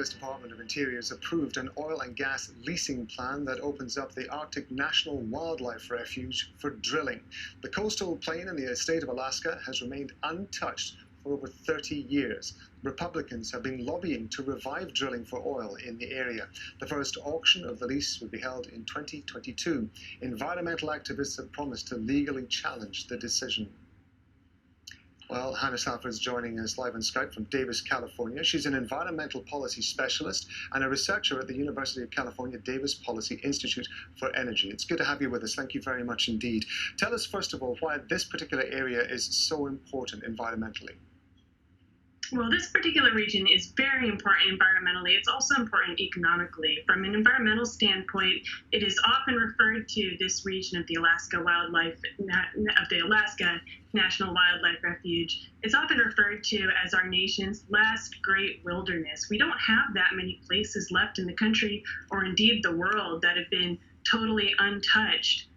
US Department of Interior has approved an oil and gas leasing plan that opens up the Arctic National Wildlife Refuge for drilling. The coastal plain in the state of Alaska has remained untouched for over 30 years. Republicans have been lobbying to revive drilling for oil in the area. The first auction of the lease will be held in 2022. Environmental activists have promised to legally challenge the decision. Well, Hannah Safford is joining us live on Skype from Davis, California. She's an environmental policy specialist and a researcher at the University of California Davis Policy Institute for Energy. It's good to have you with us. Thank you very much indeed. Tell us, first of all, why this particular area is so important environmentally. Well, this particular region is very important environmentally. It's also important economically. From an environmental standpoint, it is often referred to this region of the Alaska National Wildlife Refuge. It's often referred to as our nation's last great wilderness. We don't have that many places left in the country, or indeed the world, that have been totally untouched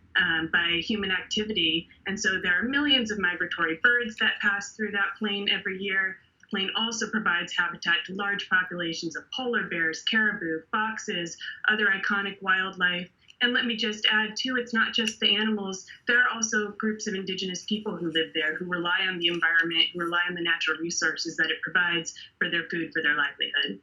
by human activity. And so there are millions of migratory birds that pass through that plain every year. The plain also provides habitat to large populations of polar bears, caribou, foxes, other iconic wildlife. And let me just add, too, it's not just the animals. There are also groups of indigenous people who live there, who rely on the environment, who rely on the natural resources that it provides for their food, for their livelihood.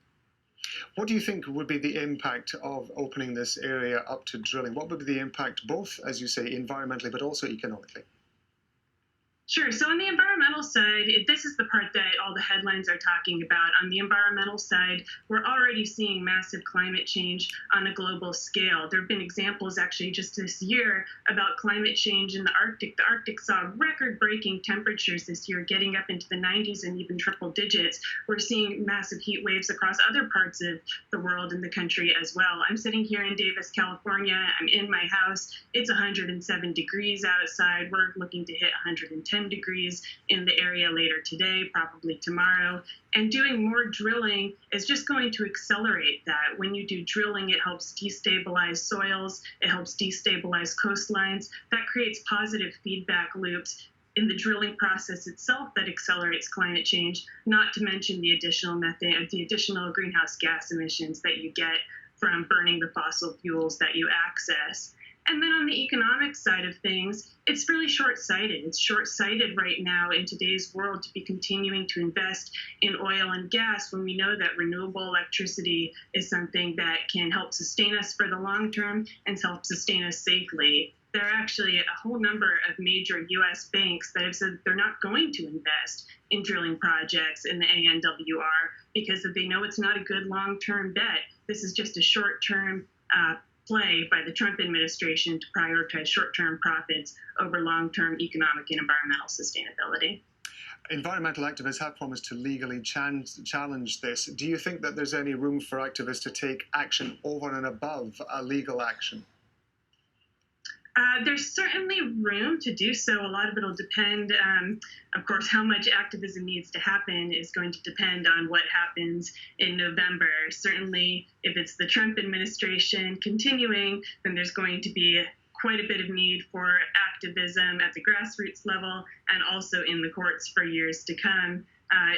What do you think would be the impact of opening this area up to drilling? What would be the impact, both, as you say, environmentally, but also economically? Sure. So on the environmental side, this is the part that all the headlines are talking about. On the environmental side, we're already seeing massive climate change on a global scale. There have been examples actually just this year about climate change in the Arctic. The Arctic saw record-breaking temperatures this year, getting up into the 90s and even triple digits. We're seeing massive heat waves across other parts of the world and the country as well. I'm sitting here in Davis, California. I'm in my house. It's 107 degrees outside. We're looking to hit 110 degrees in the area later today, probably tomorrow. And doing more drilling is just going to accelerate that. When you do drilling, it helps destabilize soils, it helps destabilize coastlines. That creates positive feedback loops in the drilling process itself that accelerates climate change, not to mention the additional methane, the additional greenhouse gas emissions that you get from burning the fossil fuels that you access. And then on the economic side of things, it's really short-sighted. It's short-sighted right now in today's world to be continuing to invest in oil and gas when we know that renewable electricity is something that can help sustain us for the long term and help sustain us safely. There are actually a whole number of major U.S. banks that have said they're not going to invest in drilling projects in the ANWR because they know it's not a good long-term bet. This is just a short-term play by the Trump administration to prioritize short-term profits over long-term economic and environmental sustainability. Environmental activists have promised to legally challenge this. Do you think that there's any room for activists to take action over and above a legal action? There's certainly room to do so. A lot of it will depend, of course, how much activism needs to happen is going to depend on what happens in November. Certainly, if it's the Trump administration continuing, then there's going to be quite a bit of need for activism at the grassroots level and also in the courts for years to come.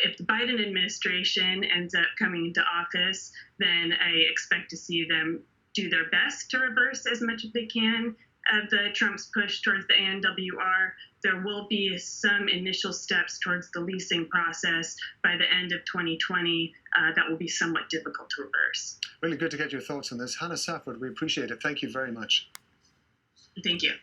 If the Biden administration ends up coming into office, then I expect to see them do their best to reverse as much as they can of the Trump's push towards the ANWR. There will be some initial steps towards the leasing process by the end of 2020 that will be somewhat difficult to reverse. Really good to get your thoughts on this. Hannah Safford, we appreciate it. Thank you very much. Thank you.